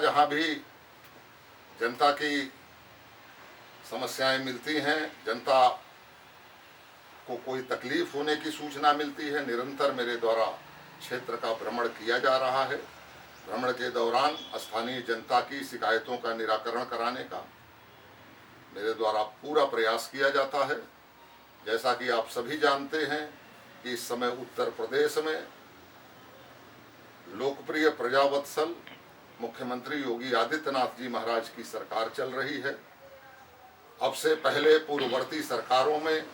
जहाँ जहाँ भी जनता की समस्याएं मिलती हैं, जनता को कोई तकलीफ होने की सूचना मिलती है, निरंतर मेरे द्वारा क्षेत्र का भ्रमण किया जा रहा है। भ्रमण के दौरान स्थानीय जनता की शिकायतों का निराकरण कराने का मेरे द्वारा पूरा प्रयास किया जाता है। जैसा कि आप सभी जानते हैं कि इस समय उत्तर प्रदेश में लोकप्रिय प्रजावत्सल मुख्यमंत्री योगी आदित्यनाथ जी महाराज की सरकार चल रही है। अब से पहले पूर्ववर्ती सरकारों में,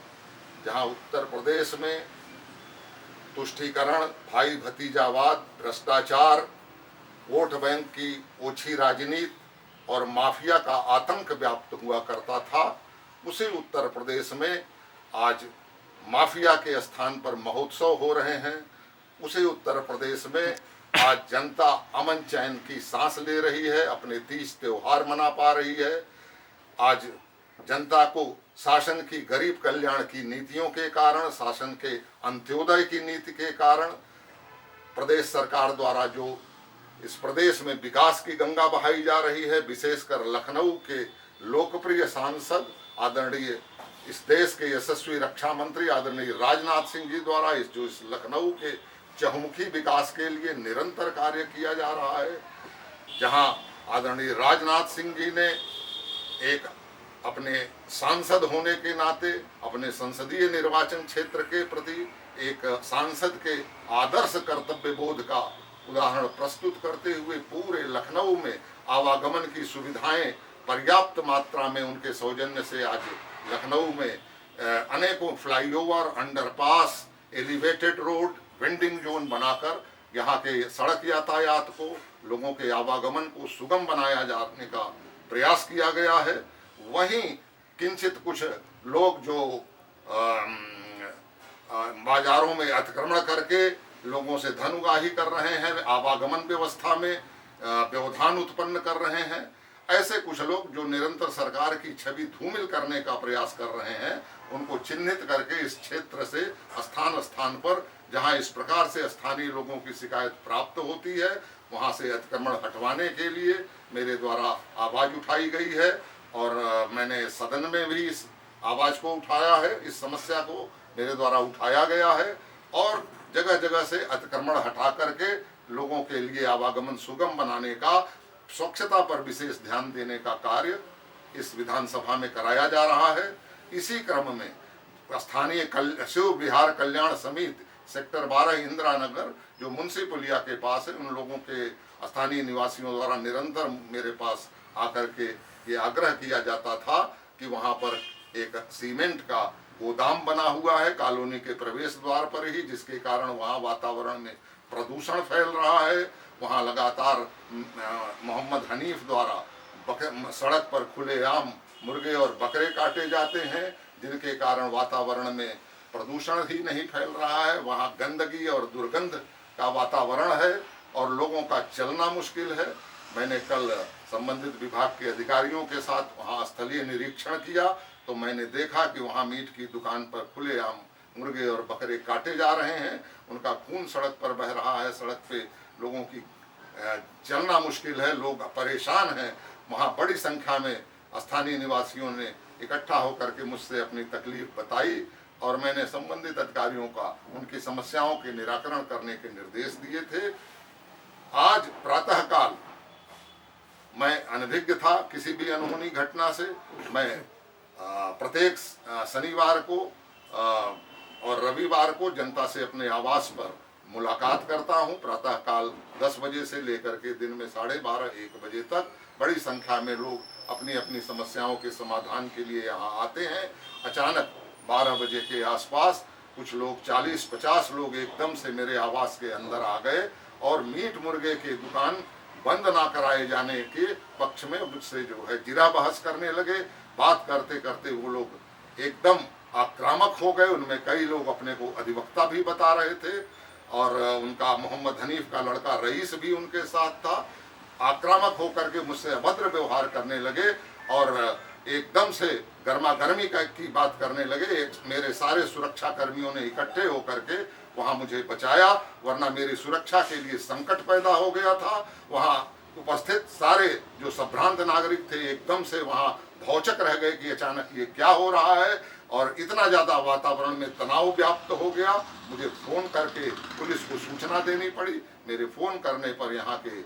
जहां उत्तर प्रदेश में तुष्टीकरण, भाई भतीजावाद, भ्रष्टाचार, वोट बैंक की ओछी राजनीति और माफिया का आतंक व्याप्त हुआ करता था, उसी उत्तर प्रदेश में आज माफिया के स्थान पर महोत्सव हो रहे हैं। उसी उत्तर प्रदेश में आज जनता अमन चैन की सांस ले रही है, अपने तीज त्योहार मना पा रही है। आज जनता को शासन की गरीब कल्याण की नीतियों के कारण, शासन के अंत्योदय की नीति के कारण, प्रदेश सरकार द्वारा जो इस प्रदेश में विकास की गंगा बहाई जा रही है, विशेषकर लखनऊ के लोकप्रिय सांसद आदरणीय इस देश के यशस्वी रक्षा मंत्री आदरणीय राजनाथ सिंह जी द्वारा इस लखनऊ के चहुमुखी विकास के लिए निरंतर कार्य किया जा रहा है। जहां आदरणीय राजनाथ सिंह जी ने एक अपने सांसद होने के नाते अपने संसदीय निर्वाचन क्षेत्र के प्रति एक सांसद के आदर्श कर्तव्य बोध का उदाहरण प्रस्तुत करते हुए पूरे लखनऊ में आवागमन की सुविधाएं पर्याप्त मात्रा में उनके सौजन्य से आज लखनऊ में अनेकों flyover, underpass, elevated road, vending zone बनाकर यहाँ के सड़क यातायात को, लोगों के आवागमन को सुगम बनाया जाने का प्रयास किया गया है। वहीं किंचित कुछ लोग जो बाजारों में अतिक्रमण करके लोगों से धन उगाही कर रहे हैं, आवागमन व्यवस्था में व्यवधान उत्पन्न कर रहे हैं, ऐसे कुछ लोग जो निरंतर सरकार की छवि धूमिल करने का प्रयास कर रहे हैं, उनको चिन्हित करके इस क्षेत्र से स्थान स्थान पर जहां इस प्रकार से स्थानीय लोगों की शिकायत प्राप्त होती है, वहां से अतिक्रमण हटवाने के लिए मेरे द्वारा आवाज उठाई गई है और मैंने सदन में भी इस आवाज को उठाया है। इस समस्या को मेरे द्वारा उठाया गया है और जगह जगह से अतिक्रमण हटा करके लोगों के लिए आवागमन सुगम बनाने का, स्वच्छता पर विशेष ध्यान देने का कार्य इस विधानसभा में कराया जा रहा है। इसी क्रम में स्थानीय शिव विहार कल्याण समिति सेक्टर 12 इंदिरा नगर जो मुंशी पुलिया के पास है, उन लोगों के स्थानीय निवासियों द्वारा निरंतर मेरे पास आकर के ये आग्रह किया जाता था कि वहां पर एक सीमेंट का गोदाम बना हुआ है कॉलोनी के प्रवेश द्वार पर ही, जिसके कारण वहां वातावरण में प्रदूषण फैल रहा है। वहां लगातार मोहम्मद हनीफ द्वारा सड़क पर खुलेआम मुर्गे और बकरे काटे जाते हैं, जिनके कारण वातावरण में प्रदूषण ही नहीं फैल रहा है। वहां गंदगी और दुर्गंध का वातावरण है और लोगों का चलना मुश्किल है। मैंने कल संबंधित विभाग के अधिकारियों के साथ वहां स्थलीय निरीक्षण किया तो मैंने देखा कि वहां मीट की दुकान पर खुलेआम मुर्गे और बकरे काटे जा रहे हैं, उनका खून सड़क पर बह रहा है, सड़क पे लोगों की चलना मुश्किल है, लोग परेशान हैं। वहां बड़ी संख्या में स्थानीय निवासियों ने इकट्ठा होकर के मुझसे अपनी तकलीफ बताई और मैंने संबंधित अधिकारियों का उनकी समस्याओं के निराकरण करने के निर्देश दिए थे। आज प्रातःकाल मैं अनभिज्ञ था किसी भी अनहोनी घटना से। मैं प्रत्येक शनिवार को और रविवार को जनता से अपने आवास पर मुलाकात करता हूं। प्रातःकाल 10 बजे से लेकर के दिन में 12:30-1 बजे तक बड़ी संख्या में लोग अपनी अपनी समस्याओं के समाधान के लिए यहाँ आते हैं। अचानक 12 बजे के आसपास कुछ लोग 40-50 लोग एकदम से मेरे आवास के अंदर आ गए और मीट मुर्गे की दुकान बंद ना कराए जाने के पक्ष में मुझसे जो है जिरा बहस करने लगे। बात करते करते वो लोग एकदम आक्रामक हो गए। उनमें कई लोग अपने को अधिवक्ता भी बता रहे थे और उनका मोहम्मद हनीफ का लड़का रईस भी उनके साथ था। आक्रामक होकर के मुझसे अभद्र व्यवहार करने लगे और एकदम से गर्मा गर्मी की बात करने लगे। मेरे सारे सुरक्षा कर्मियों ने इकट्ठे होकर के वहां मुझे बचाया, वरना मेरी सुरक्षा के लिए संकट पैदा हो गया था। वहां उपस्थित सारे जो संभ्रांत नागरिक थे एकदम से वहां भौचक रह गए कि अचानक ये क्या हो रहा है, और इतना ज़्यादा वातावरण में तनाव व्याप्त हो गया। मुझे फ़ोन करके पुलिस को सूचना देनी पड़ी। मेरे फ़ोन करने पर यहाँ के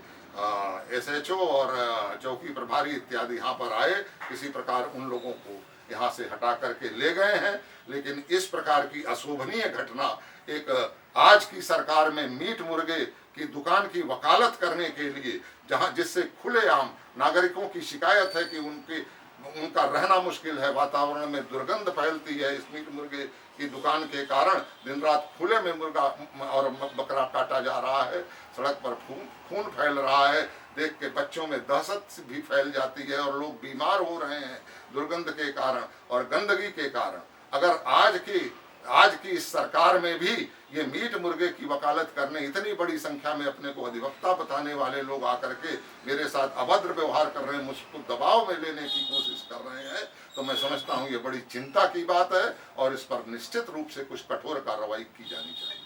SHO और चौकी प्रभारी इत्यादि यहाँ पर आए, किसी प्रकार उन लोगों को यहाँ से हटा करके ले गए हैं। लेकिन इस प्रकार की अशोभनीय घटना एक आज की सरकार में मीट मुर्गे की दुकान की वकालत करने के लिए, जहाँ जिससे खुलेआम नागरिकों की शिकायत है कि उनका रहना मुश्किल है, वातावरण में दुर्गंध फैलती है इस मीट मुर्गे की दुकान के कारण, दिन रात खुले में मुर्गा और बकरा काटा जा रहा है, सड़क पर खून फैल रहा है, देख के बच्चों में दहशत भी फैल जाती है और लोग बीमार हो रहे हैं दुर्गंध के कारण और गंदगी के कारण। अगर आज की इस सरकार में भी ये मीट मुर्गे की वकालत करने इतनी बड़ी संख्या में अपने को अधिवक्ता बताने वाले लोग आकर के मेरे साथ अभद्र व्यवहार कर रहे हैं, मुझको दबाव में लेने की कोशिश कर रहे हैं, तो मैं समझता हूँ ये बड़ी चिंता की बात है और इस पर निश्चित रूप से कुछ कठोर कार्रवाई की जानी चाहिए।